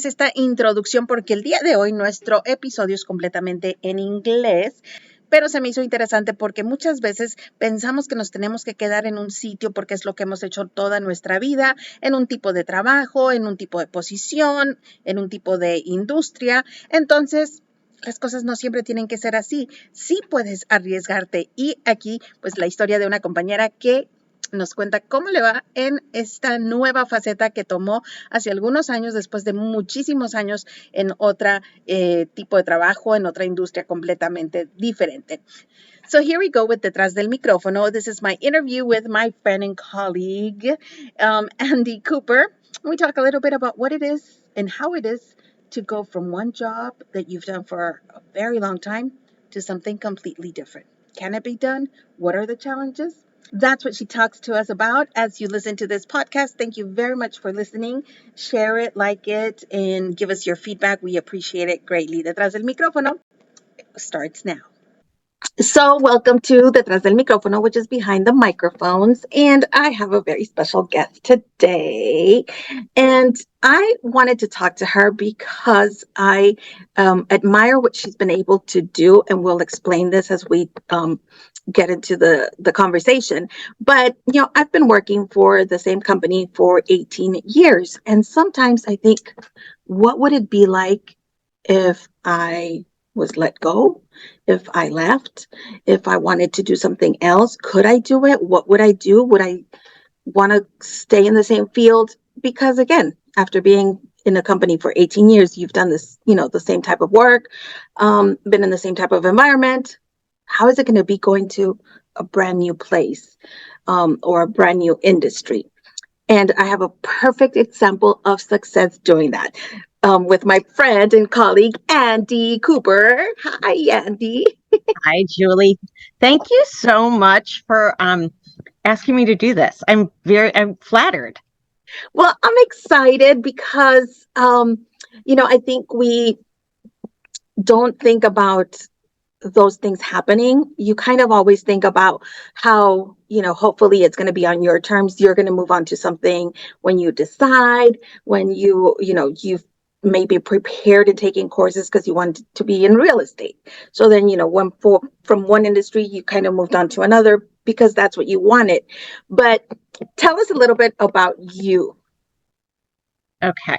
esta introducción porque el día de hoy nuestro episodio es completamente en inglés, pero se me hizo interesante porque muchas veces pensamos que nos tenemos que quedar en un sitio porque es lo que hemos hecho toda nuestra vida, en un tipo de trabajo, en un tipo de posición, en un tipo de industria. Entonces, las cosas no siempre tienen que ser así. Sí puedes arriesgarte. Y aquí, pues la historia de una compañera que nos cuenta cómo le va en esta nueva faceta que tomó hace algunos años, después de muchísimos años en otra tipo de trabajo, en otra industria completamente diferente. So here we go with Detrás del Micrófono. This is my interview with my friend and colleague, Andi Cooper. We talk a little bit about what it is and how it is to go from one job that you've done for a very long time to something completely different. Can it be done? What are the challenges? That's what she talks to us about as you listen to this podcast. Thank you very much for listening. Share it, like it, and give us your feedback. We appreciate it greatly. Detrás del Micrófono starts now. So welcome to Detrás del Micrófono, which is behind the microphones. And I have a very special guest today. And I wanted to talk to her because I admire what she's been able to do. And we'll explain this as we get into the conversation. But, you know, I've been working for the same company for 18 years. And sometimes I think, what would it be like if I was let go, if I left, if I wanted to do something else? Could I do it? What would I do? Would I want to stay in the same field? Because again, after being in a company for 18 years, you've done this, you know, the same type of work, been in the same type of environment. How is it going to be going to a brand new place or a brand new industry? And I have a perfect example of success doing that. With my friend and colleague, Andi Cooper. Hi, Andi. Hi, Julie. Thank you so much for asking me to do this. I'm flattered. Well, I'm excited because, you know, I think we don't think about those things happening. You kind of always think about how, you know, hopefully it's going to be on your terms. You're going to move on to something when you decide, when you've maybe prepared and taking courses because you want to be in real estate. So then, you know, from one industry, you kind of moved on to another because that's what you wanted. But tell us a little bit about you. Okay.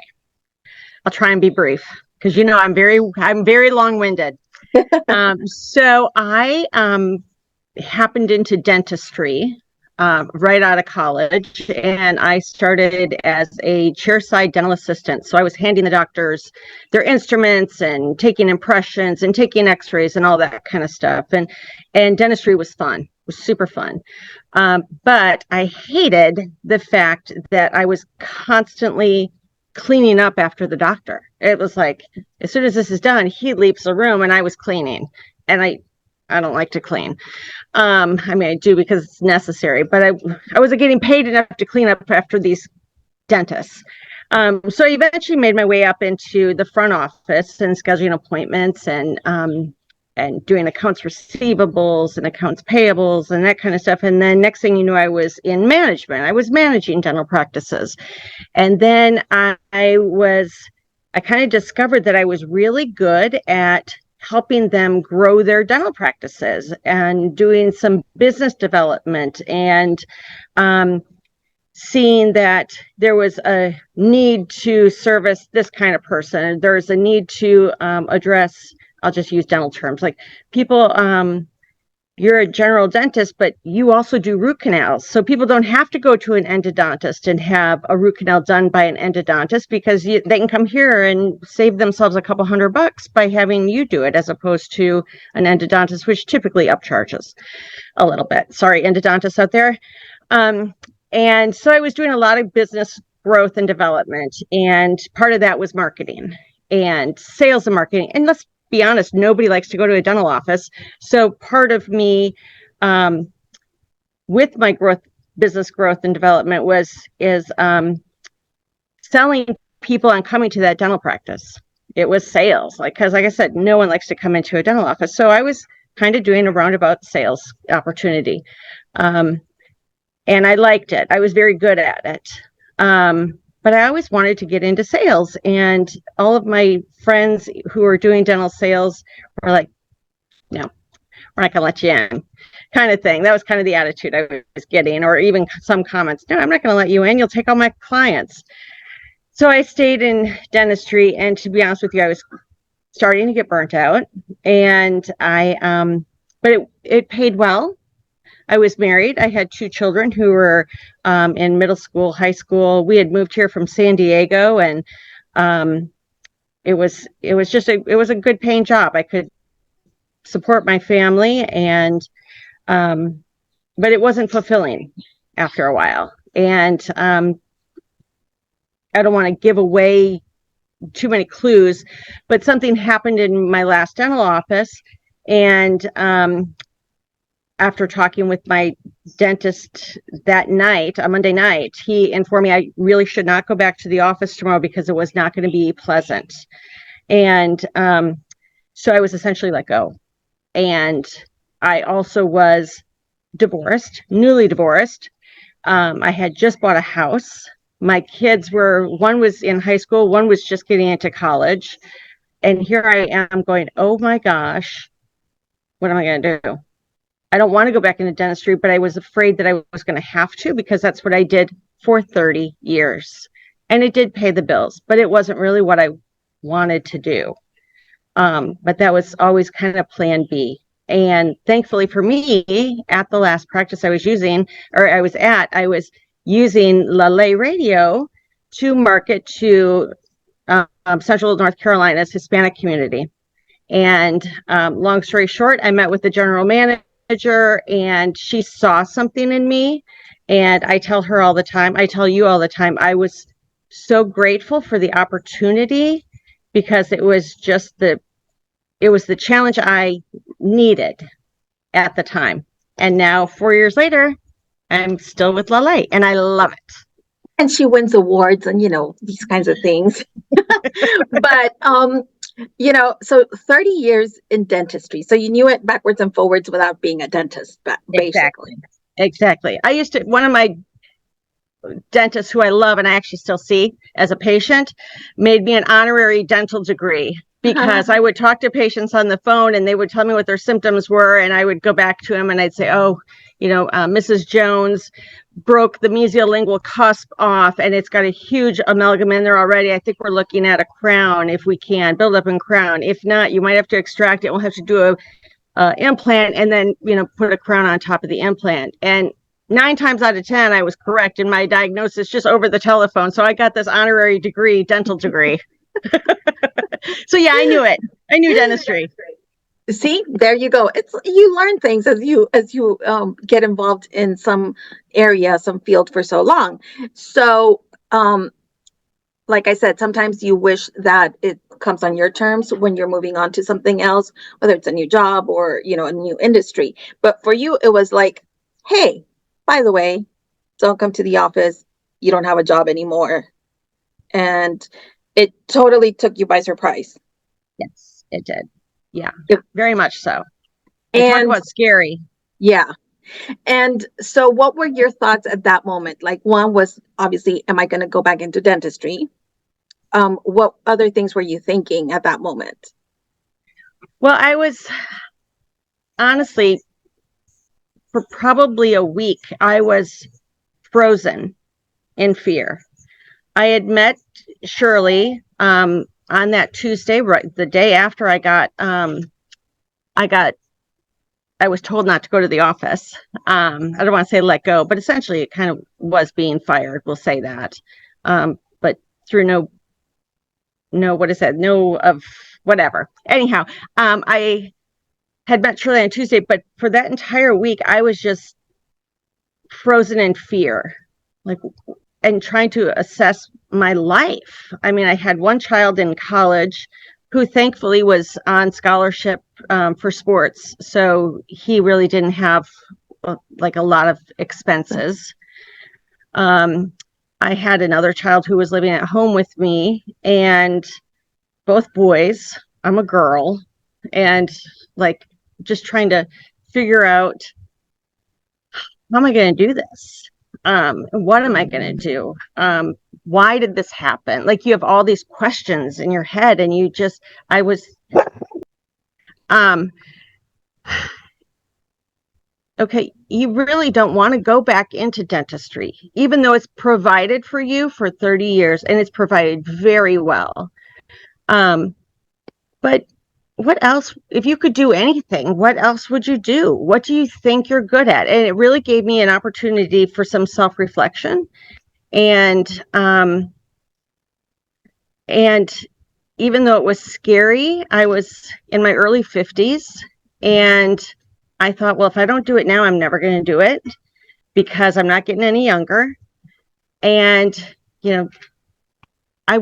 I'll try and be brief because, you know, I'm very long-winded. So I happened into dentistry right out of college, and I started as a chairside dental assistant. So I was handing the doctors their instruments and taking impressions and taking x-rays and all that kind of stuff. And dentistry was fun. It was super fun. But I hated the fact that I was constantly cleaning up after the doctor. It was like, as soon as this is done, he leaves the room and I was cleaning. And I don't like to clean. I mean, I do because it's necessary, but I wasn't getting paid enough to clean up after these dentists. So I eventually made my way up into the front office and scheduling appointments and doing accounts receivables and accounts payables and that kind of stuff. And then next thing you know, I was in management. I was managing dental practices. And then I kind of discovered that I was really good at helping them grow their dental practices and doing some business development and seeing that there was a need to service this kind of person. There's a need to address, I'll just use dental terms, like people, you're a general dentist, but you also do root canals. So people don't have to go to an endodontist and have a root canal done by an endodontist because they can come here and save themselves a couple $100 by having you do it as opposed to an endodontist, which typically upcharges a little bit. Sorry, endodontists out there. And so I was doing a lot of business growth and development. And part of that was marketing and sales and marketing. And let's be honest, nobody likes to go to a dental office. So part of me with my business growth and development is selling people on coming to that dental practice. It was sales, because like I said, no one likes to come into a dental office. So I was kind of doing a roundabout sales opportunity. And I liked it. I was very good at it. but I always wanted to get into sales. And all of my friends who were doing dental sales were like, no, we're not going to let you in, kind of thing. That was kind of the attitude I was getting, or even some comments, no, I'm not going to let you in. You'll take all my clients. So I stayed in dentistry. And to be honest with you, I was starting to get burnt out. And but it paid well. I was married. I had 2 children who were in middle school, high school. We had moved here from San Diego, and it was a good paying job. I could support my family, and but it wasn't fulfilling after a while. And I don't want to give away too many clues, but something happened in my last dental office, and after talking with my dentist that night, on Monday night, he informed me I really should not go back to the office tomorrow because it was not going to be pleasant. And so I was essentially let go. And I also was divorced, newly divorced. I had just bought a house. My kids one was in high school, one was just getting into college. And here I am going, oh my gosh, what am I going to do? I don't want to go back into dentistry, but I was afraid that I was going to have to, because that's what I did for 30 years. And it did pay the bills, but it wasn't really what I wanted to do. But that was always kind of plan B. And thankfully for me, at the last practice I was using Lale Radio to market to Central North Carolina's Hispanic community. And long story short, I met with the general manager, and she saw something in me. And I tell you all the time, I was so grateful for the opportunity, because it was the challenge I needed at the time. And now 4 years later, I'm still with Lale, and I love it. And she wins awards and, these kinds of things. But, so 30 years in dentistry. So you knew it backwards and forwards without being a dentist, basically. Exactly. One of my dentists who I love and I actually still see as a patient made me an honorary dental degree, because I would talk to patients on the phone and they would tell me what their symptoms were. And I would go back to him and I'd say, Mrs. Jones broke the mesiolingual cusp off and it's got a huge amalgam in there already. I think we're looking at a crown, if we can build up in crown. If not, you might have to extract it. We'll have to do a implant and then, put a crown on top of the implant. And 9 times out of 10, I was correct in my diagnosis just over the telephone. So I got this honorary dental degree. So yeah, I knew it. I knew dentistry. See, there you go. You learn things as you get involved in some area, some field for so long. So, like I said, sometimes you wish that it comes on your terms when you're moving on to something else, whether it's a new job or, a new industry. But for you, it was like, hey, by the way, don't come to the office. You don't have a job anymore. And it totally took you by surprise. Yes, it did. Yeah, very much so. And talk about scary. Yeah. And so what were your thoughts at that moment? Like, one was obviously, am I going to go back into dentistry? What other things were you thinking at that moment? Well, I was honestly, for probably a week, I was frozen in fear. I had met Shirley on that Tuesday, right the day after I was told not to go to the office. I don't want to say let go, but essentially it kind of was being fired. We'll say that. But through whatever. Anyhow, I had met Shirley on Tuesday, but for that entire week, I was just frozen in fear, and trying to assess my life. I mean, I had one child in college who thankfully was on scholarship for sports. So he really didn't have a lot of expenses. I had another child who was living at home with me, and both boys. I'm a girl, and just trying to figure out, how am I going to do this? What am I going to do? Why did this happen? Like, you have all these questions in your head, and um, okay, you really don't want to go back into dentistry, even though it's provided for you for 30 years and it's provided very well. But what else, if you could do anything, what else would you do? What do you think you're good at? And it really gave me an opportunity for some self-reflection. And even though it was scary, I was in my early 50s, and I thought, well, if I don't do it now, I'm never going to do it because I'm not getting any younger. And, I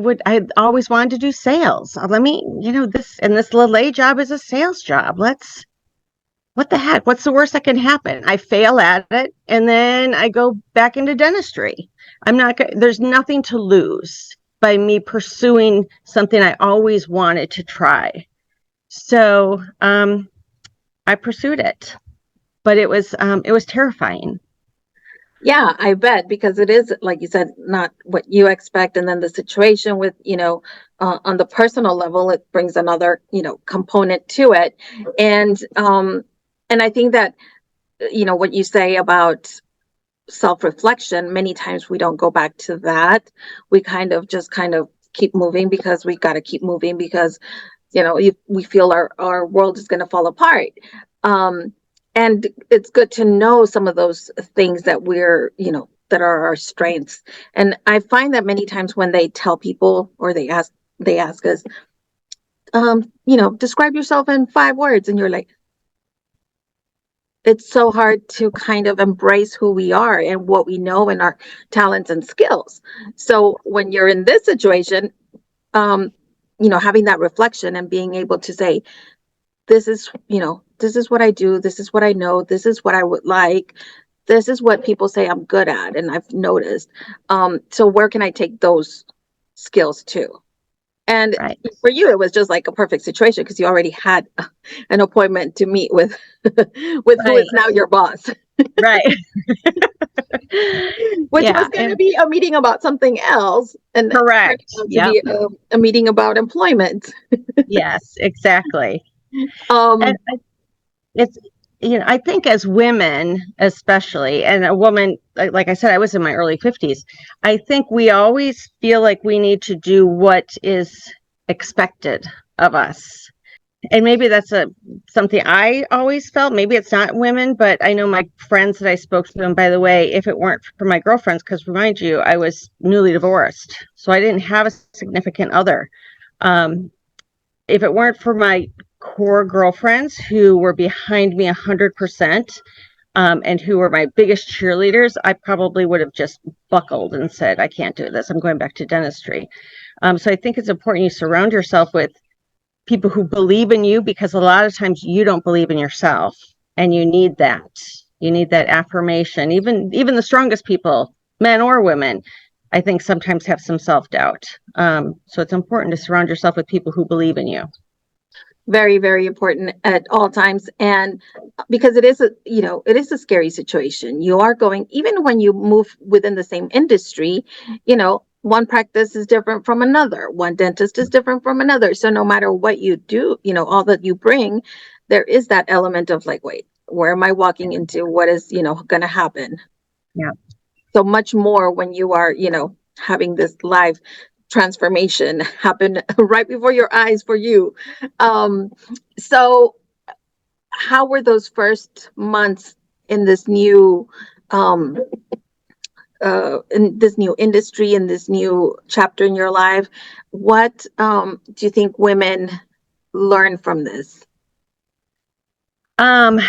always wanted to do sales. This little A job is a sales job. What the heck? What's the worst that can happen? I fail at it, and then I go back into dentistry. There's nothing to lose by me pursuing something I always wanted to try. So I pursued it, but it was terrifying. Yeah, I bet, because it is, like you said, not what you expect. And then the situation with, on the personal level, it brings another, component to it. And I think that, what you say about self-reflection, many times we don't go back to that. We kind of keep moving because we got to keep moving because, we feel our world is going to fall apart. And it's good to know some of those things that that are our strengths. And I find that many times when they tell people, or they ask us, describe yourself in 5 words. And you're like, it's so hard to kind of embrace who we are and what we know and our talents and skills. So when you're in this situation, having that reflection and being able to say, this is what I do. This is what I know. This is what I would like. This is what people say I'm good at. And I've noticed. So where can I take those skills to? And right. For you, it was just like a perfect situation because you already had an appointment to meet with right. Who is now your boss. Right. Which was going to be a meeting about something else. And correct. To be a meeting about employment. Yes, exactly. And I think as women, especially, and a woman, like I said, I was in my early 50s. I think we always feel like we need to do what is expected of us. And maybe that's something I always felt. Maybe it's not women, but I know my friends that I spoke to, and by the way, if it weren't for my girlfriends, because remind you, I was newly divorced, so I didn't have a significant other. If it weren't for my core girlfriends who were behind me 100%, and who were my biggest cheerleaders, I probably would have just buckled and said, I can't do this. I'm going back to dentistry. So I think it's important you surround yourself with people who believe in you, because a lot of times you don't believe in yourself, and you need that. You need that affirmation. Even the strongest people, men or women, I think sometimes have some self-doubt. So it's important to surround yourself with people who believe in you. Very, very important at all times. And because it is a scary situation. You are going, even when you move within the same industry, one practice is different from another. One dentist is different from another. So no matter what you do, all that you bring, there is that element of like, wait, where am I walking into? What is, going to happen? Yeah. So much more when you are, having this live transformation happen right before your eyes for you. So how were those first months in this new industry, in this new chapter in your life? What do you think women learn from this? I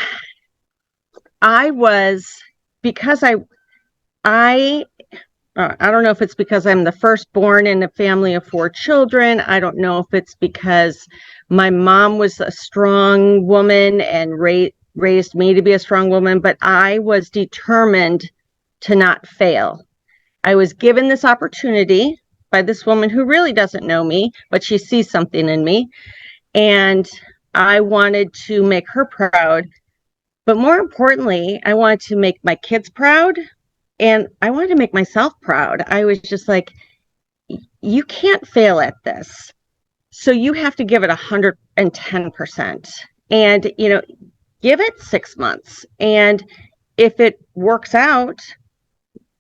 don't know if it's because I'm the firstborn in a family of 4 children. I don't know if it's because my mom was a strong woman and raised me to be a strong woman, but I was determined to not fail. I was given this opportunity by this woman who really doesn't know me, but she sees something in me. And I wanted to make her proud. But more importantly, I wanted to make my kids proud And I wanted to make myself proud. I was just like, you can't fail at this. So you have to give it 110%. And, give it 6 months. And if it works out,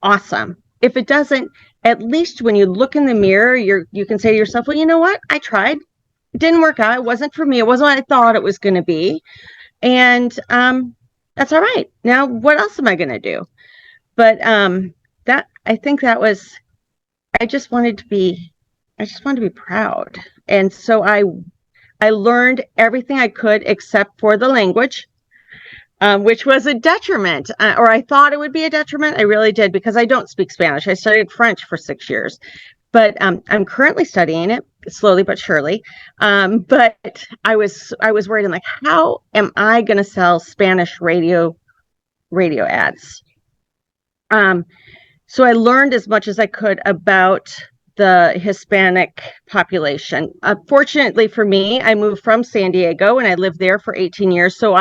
awesome. If it doesn't, at least when you look in the mirror, you can say to yourself, well, you know what? I tried. It didn't work out. It wasn't for me. It wasn't what I thought it was going to be. And that's all right. Now, what else am I going to do? But I think that was, I just wanted to be proud. And so I learned everything I could except for the language, which was a detriment, or I thought it would be a detriment. I really did, because I don't speak Spanish. I studied French for 6 years, but I'm currently studying it slowly but surely. But I was worried. I'm like, how am I going to sell Spanish radio ads? So I learned as much as I could about the Hispanic population. Fortunately for me, I moved from San Diego and I lived there for 18 years. So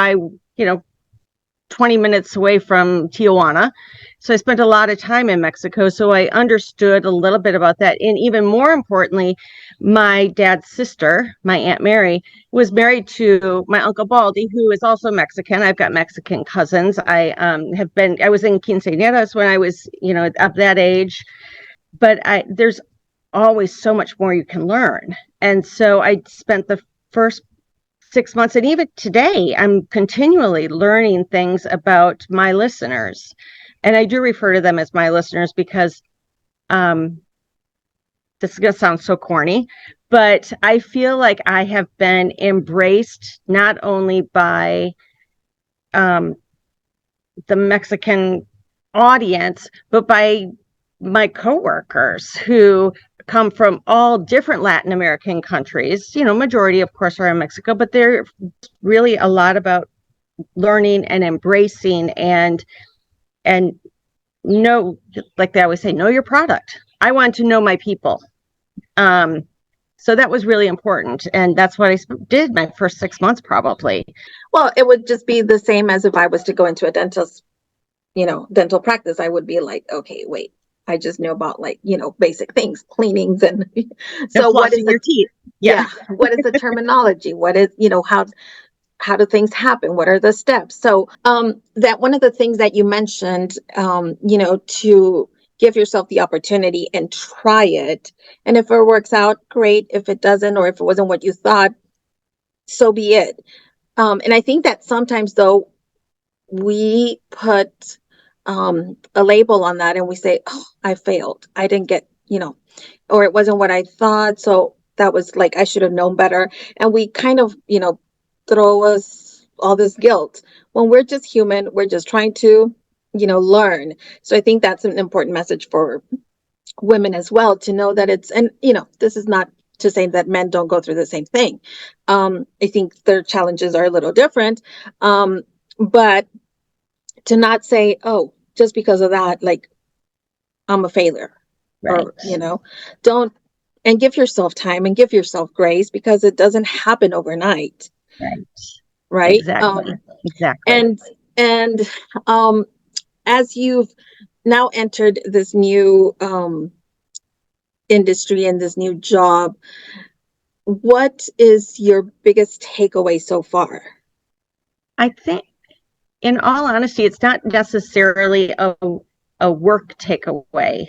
20 minutes away from Tijuana. So I spent a lot of time in Mexico. So I understood a little bit about that. And even more importantly, my dad's sister, my Aunt Mary, was married to my Uncle Baldy, who is also Mexican. I've got Mexican cousins. I was in quinceañeras when I was, of that age. But there's always so much more you can learn. And so I spent the first 6 months, and even today, I'm continually learning things about my listeners. And I do refer to them as my listeners because this is going to sound so corny, but I feel like I have been embraced not only by the Mexican audience, but by my coworkers who come from all different Latin American countries. Majority, of course, are in Mexico, but they're really a lot about learning and embracing and know, like they always say, know your product. I want to know my people. So that was really important. And that's what I did my first 6 months, probably. Well, it would just be the same as if I was to go into a dental practice. I would be like, okay, wait, I just know about basic things, cleanings. And so what is your teeth? Yeah. What is the terminology? What is, how do things happen? What are the steps? So that one of the things that you mentioned, to give yourself the opportunity and try it. And if it works out, great. If it doesn't, or if it wasn't what you thought, so be it. And I think that sometimes, though, we put a label on that and we say, oh, I failed. I didn't get, or it wasn't what I thought. So that was like, I should have known better. And we kind of, throw us all this guilt when we're just human. We're just trying to, learn. So I think that's an important message for women as well, to know that and this is not to say that men don't go through the same thing. I think their challenges are a little different. But to not say, oh, just because of that, like, I'm a failure. Right. Or, don't, and give yourself time and give yourself grace, because it doesn't happen overnight. Right. Exactly. Exactly. And as you've now entered this new industry and this new job, what is your biggest takeaway so far? I think, in all honesty, it's not necessarily a work takeaway.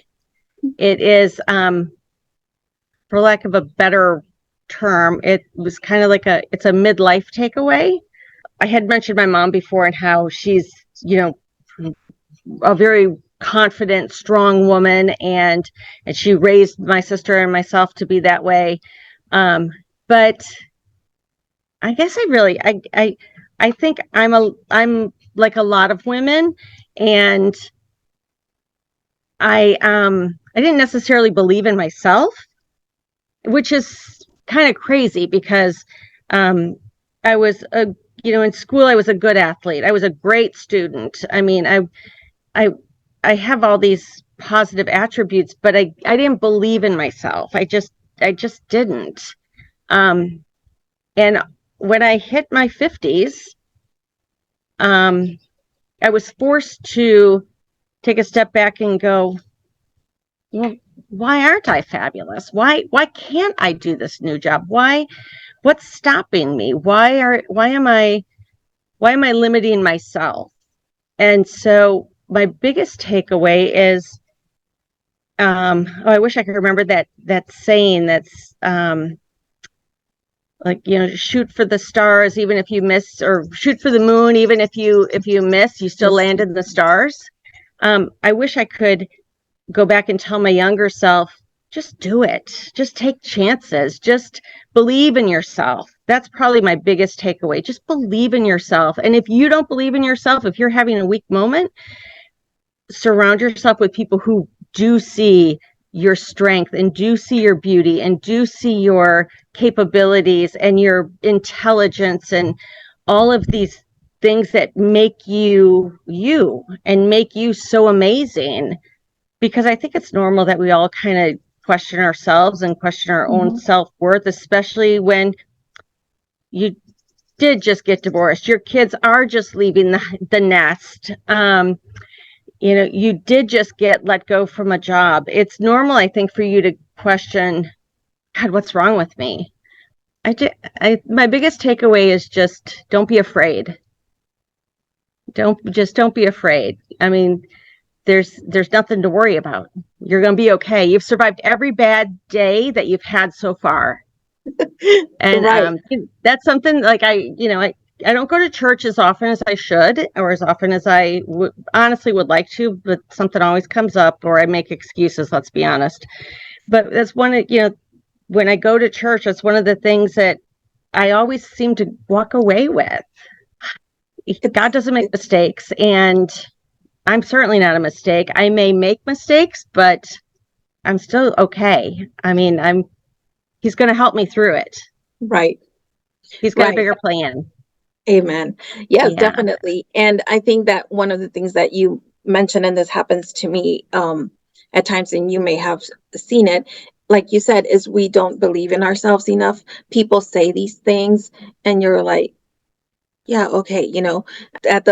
It is, for lack of a better term, it was kind of like it's a midlife takeaway. I had mentioned my mom before and how she's, a very confident, strong woman, and she raised my sister and myself to be that way. But I guess I think I'm like a lot of women, and I didn't necessarily believe in myself, which is kind of crazy because I was in school I was a good athlete. I was a great student. I mean, I have all these positive attributes, but I didn't believe in myself. I just didn't. And when I hit my 50s, I was forced to take a step back and go, well, why aren't I fabulous? Why can't I do this new job? What's stopping me? Why am I limiting myself? And so my biggest takeaway is, I wish I could remember that saying that's like, shoot for the stars, even if you miss, or shoot for the moon, even if you miss, you still land in the stars. I wish I could go back and tell my younger self, just do it. Just take chances. Just believe in yourself. That's probably my biggest takeaway. Just believe in yourself. And if you don't believe in yourself, if you're having a weak moment, surround yourself with people who do see your strength and do see your beauty and do see your capabilities and your intelligence and all of these things that make you you and make you so amazing. Because I think it's normal that we all kind of question ourselves and question our own self-worth, especially when you did just get divorced. Your kids are just leaving the nest. You did just get let go from a job. It's normal, I think, for you to question, God, what's wrong with me? My biggest takeaway is just don't be afraid. Don't be afraid. I mean, there's nothing to worry about. You're going to be okay. You've survived every bad day that you've had so far. And Right. That's something like I don't go to church as often as I should, or as often as I honestly would like to, but something always comes up, or I make excuses, let's be honest. But that's when I go to church, that's one of the things that I always seem to walk away with. God doesn't make mistakes, and I'm certainly not a mistake. I may make mistakes, but I'm still okay. I mean, He's going to help me through it. Right. He's got a bigger plan. Amen. Yes, Yeah. definitely. And I think that one of the things that you mentioned, and this happens to me at times, and you may have seen it, like you said, is we don't believe in ourselves enough. People say these things, and you're like, yeah, okay, at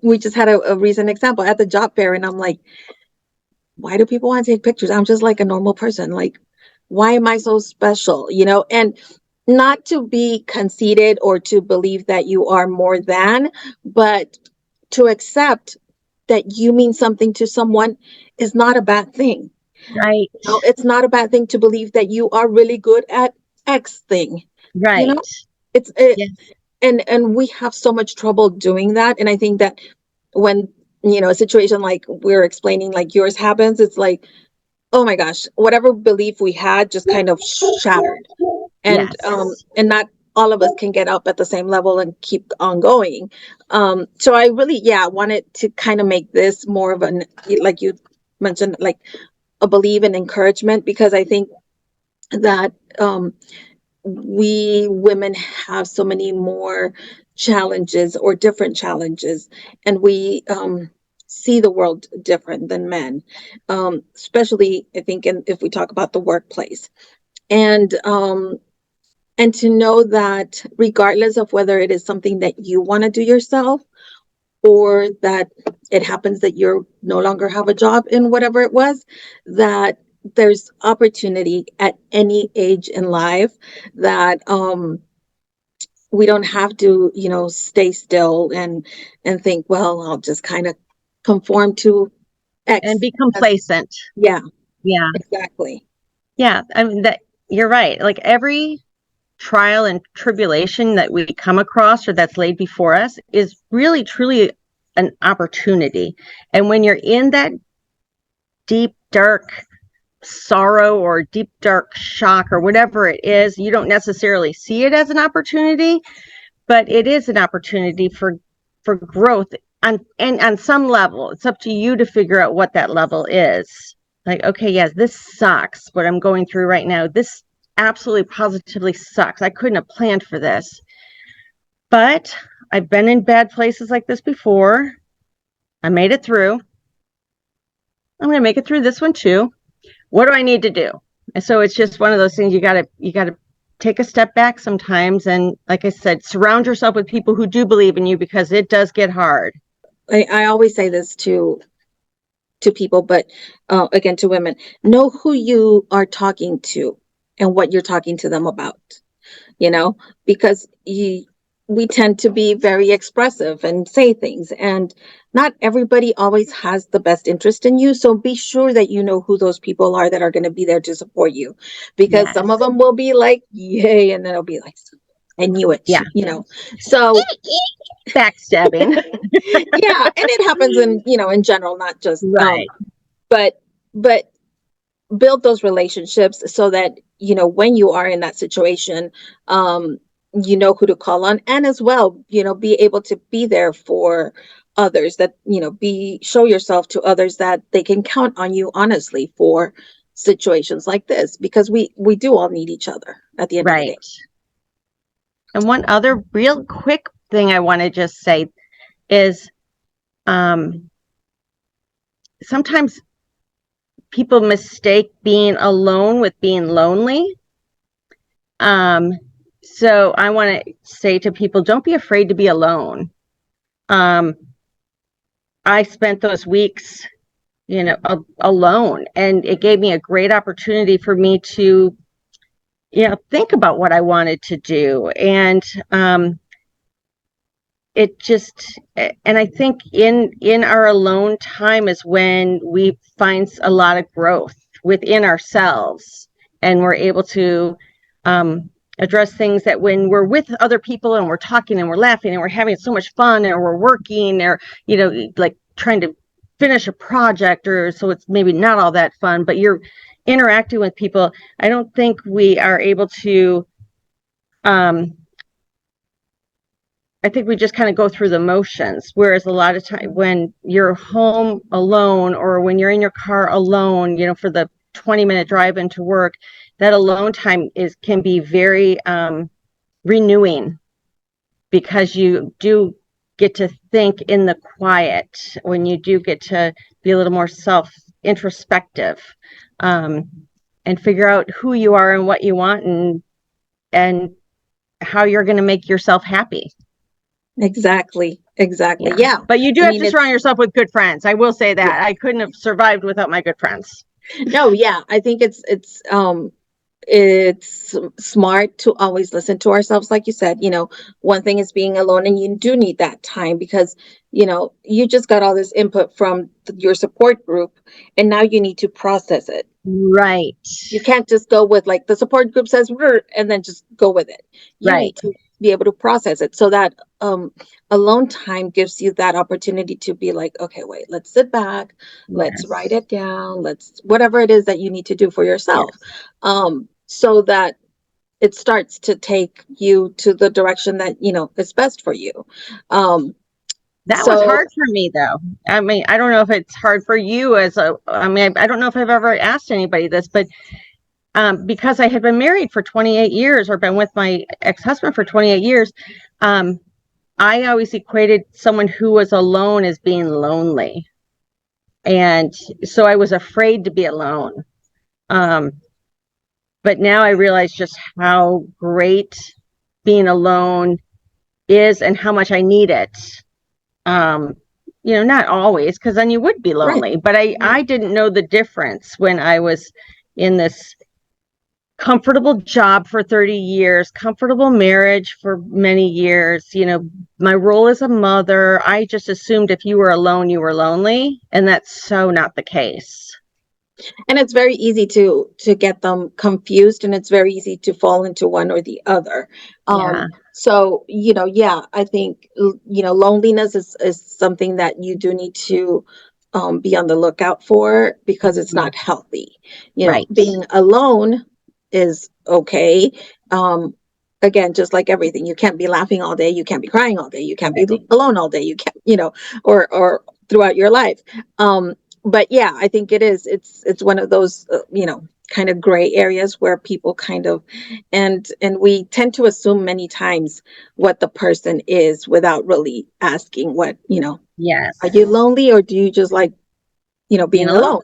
we just had a recent example at the job fair, and I'm like, why do people want to take pictures? I'm just like a normal person. Like, why am I so special? And not to be conceited or to believe that you are more than, but to accept that you mean something to someone is not a bad thing. Right. It's not a bad thing to believe that you are really good at X thing. Right. It's Yes. and we have so much trouble doing that. And I think that when a situation like we're explaining, like yours happens, it's like, oh my gosh, whatever belief we had just kind of shattered. And Yes. and not all of us can get up at the same level and keep on going. So I really wanted to kind of make this more of an, like you mentioned, like a believe in encouragement, because I think that we women have so many more challenges or different challenges, and we see the world different than men, especially I think if we talk about the workplace. And to know that regardless of whether it is something that you want to do yourself, or that it happens that you're no longer have a job in whatever it was, that there's opportunity at any age in life, that we don't have to stay still and think, well, I'll just kind of conform to X And be complacent. Yeah, exactly. Yeah, I mean, that you're right. Like every trial and tribulation that we come across or that's laid before us is really truly an opportunity. And when you're in that deep dark sorrow or deep dark shock or whatever it is, you don't necessarily see it as an opportunity, but it is an opportunity for growth on some level. It's up to you to figure out what that level is. Like, okay, yes, this sucks, what I'm going through right now. This absolutely positively sucks. I couldn't have planned for this. But I've been in bad places like this before. I made it through. I'm going to make it through this one too. What do I need to do? And so it's just one of those things you got to take a step back sometimes. And like I said, surround yourself with people who do believe in you, because it does get hard. I always say this too, to people, but again, to women, know who you are talking to and what you're talking to them about, because we tend to be very expressive and say things, and not everybody always has the best interest in you. So be sure that you know who those people are that are going to be there to support you, because some of Yes. them will be like, yay, and then it'll be like, I knew it, Yeah. So Backstabbing. yeah, and it happens in general, not just Right. but but build those relationships so that when you are in that situation, you know who to call on, and as well, be able to be there for others, that show yourself to others that they can count on you honestly for situations like this, because we do all need each other at the end of the day. Right. And one other real quick thing I want to just say is sometimes people mistake being alone with being lonely. So I want to say to people, don't be afraid to be alone. I spent those weeks, alone, and it gave me a great opportunity for me to, think about what I wanted to do. And and I think in our alone time is when we find a lot of growth within ourselves, and we're able to address things that when we're with other people and we're talking and we're laughing and we're having so much fun, or we're working, or like trying to finish a project, or so it's maybe not all that fun, but you're interacting with people. I don't think we are able to I think we just kind of go through the motions. Whereas a lot of time when you're home alone, or when you're in your car alone, for the 20-minute drive into work, that alone time can be very renewing, because you do get to think in the quiet, when you do get to be a little more introspective, and figure out who you are and what you want, and how you're going to make yourself happy. Exactly. Yeah. But you do have to surround yourself with good friends. I will say that. Yeah. I couldn't have survived without my good friends. No, yeah. I think it's smart to always listen to ourselves. Like you said, one thing is being alone, and you do need that time, because, you just got all this input from your support group, and now you need to process it. Right. You can't just go with, like, the support group says, and then just go with it. You need to be able to process it, so that alone time gives you that opportunity to be like, okay, wait, let's sit back, let's write it down, let's whatever it is that you need to do for yourself, so that it starts to take you to the direction that is best for you. That was hard for me, though. I mean, I don't know if it's hard for you I don't know if I've ever asked anybody this, but because I had been married for 28 years, or been with my ex-husband for 28 years, I always equated someone who was alone as being lonely. And so I was afraid to be alone. But now I realize just how great being alone is, and how much I need it. Not always, because then you would be lonely, but I didn't know the difference when I was in this comfortable job for 30 years, comfortable marriage for many years, my role as a mother. I just assumed if you were alone, you were lonely, and that's so not the case. And it's very easy to get them confused, and it's very easy to fall into one or the other. So, I think, loneliness is something that you do need to be on the lookout for, because it's not healthy. Being alone is okay. Again, just like everything, you can't be laughing all day, you can't be crying all day, you can't be alone all day, you can't, or throughout your life. But yeah, I think it's one of those, kind of gray areas where people kind of, and we tend to assume many times what the person is without really asking what, yes, are you lonely, or do you just like, being alone?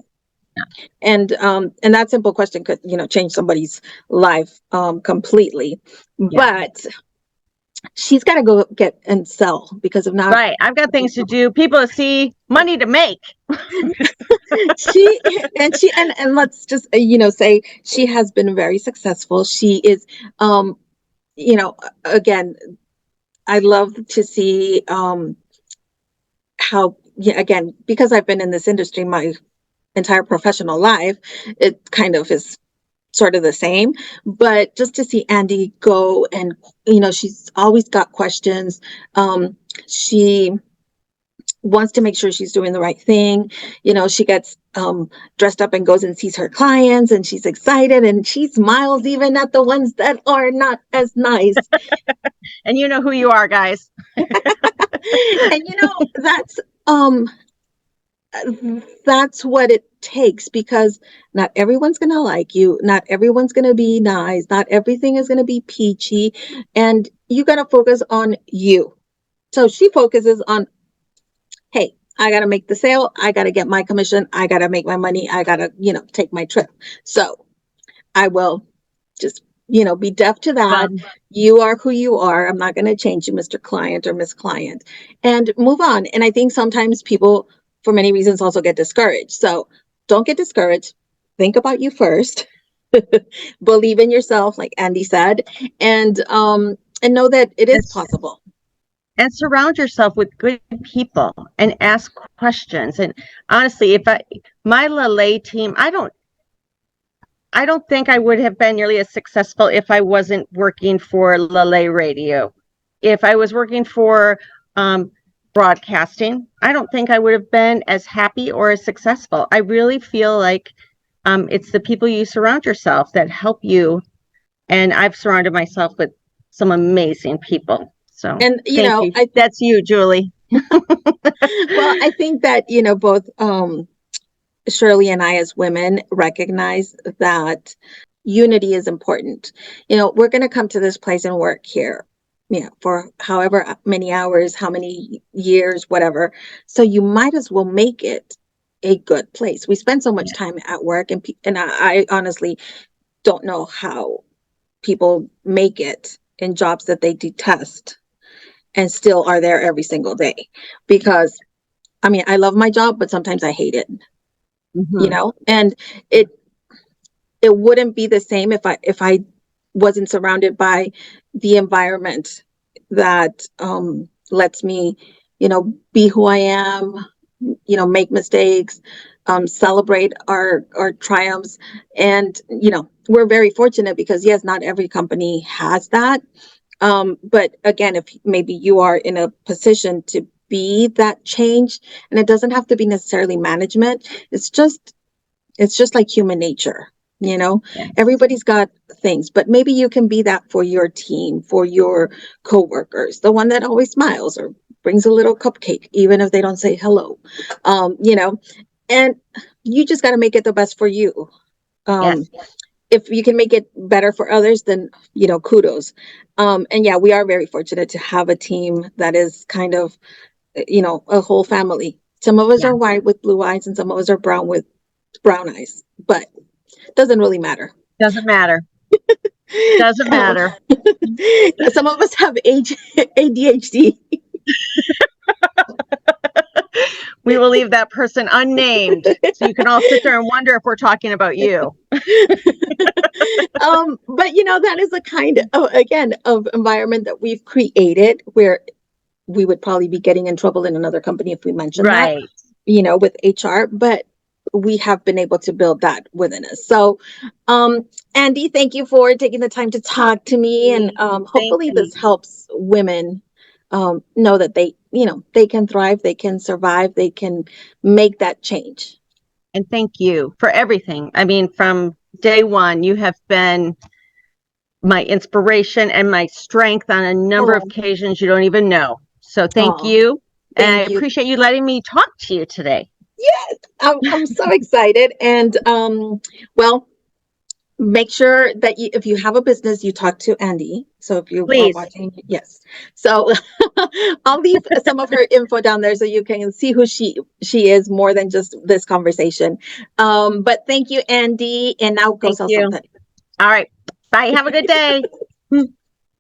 And that simple question could, change somebody's life completely. But she's got to go get and sell, because if not, Right. I've got things to do, people to see, money to make. and let's just say she has been very successful. She is, again, I love to see how, yeah, again, because I've been in this industry my entire professional life, it kind of is sort of the same. But just to see Andi go, and she's always got questions. She wants to make sure she's doing the right thing. She gets dressed up and goes and sees her clients, and she's excited, and she smiles even at the ones that are not as nice. And you know who you are, guys. And that's what it takes, because not everyone's going to like you. Not everyone's going to be nice. Not everything is going to be peachy. And you got to focus on you. So she focuses on, hey, I got to make the sale. I got to get my commission. I got to make my money. I got to, take my trip. So I will just, be deaf to that. You are who you are. I'm not going to change you, Mr. Client or Miss Client, and move on. And I think sometimes people, for many reasons, also get discouraged. So don't get discouraged. Think about you first. Believe in yourself, like Andi said, and know that it is possible. And surround yourself with good people and ask questions. And honestly, my LA team, I don't think I would have been nearly as successful if I wasn't working for LA Radio. If I was working for broadcasting, I don't think I would have been as happy or as successful. I really feel like it's the people you surround yourself that help you. And I've surrounded myself with some amazing people. So, and you. That's you, Julie. Well, I think that, both Shirley and I as women recognize that unity is important. We're going to come to this place and work here, for however many hours, how many years, whatever. So you might as well make it a good place. We spend so much time at work, and I honestly don't know how people make it in jobs that they detest and still are there every single day. Because I love my job, but sometimes I hate it. And it wouldn't be the same if I wasn't surrounded by the environment that lets me, be who I am, make mistakes, celebrate our triumphs. And, we're very fortunate because, yes, not every company has that. But again, if maybe you are in a position to be that change, and it doesn't have to be necessarily management, it's just like human nature. Everybody's got things, but maybe you can be that for your team, for your coworkers, the one that always smiles or brings a little cupcake, even if they don't say hello. And you just got to make it the best for you. If you can make it better for others, then, kudos. And yeah, we are very fortunate to have a team that is kind of, a whole family. Some of us are white with blue eyes, and some of us are brown with brown eyes, but doesn't really matter. Doesn't matter. Doesn't matter. Some of us have ADHD. We will leave that person unnamed, so you can all sit there and wonder if we're talking about you. But that is a kind of environment that we've created, where we would probably be getting in trouble in another company if we mentioned that, with HR. But we have been able to build that within us. So, Andi, thank you for taking the time to talk to me, and hopefully this helps women know that they can thrive, they can survive, they can make that change. And thank you for everything. From day one, you have been my inspiration and my strength on a number of occasions you don't even know. So thank you. And I appreciate you letting me talk to you today. Yes, I'm so excited. And well, make sure that if you have a business, you talk to Andi. So if you are watching, yes. So I'll leave some of her info down there so you can see who she is, more than just this conversation. But thank you, Andi. And now go sell something. All right. Bye. Have a good day.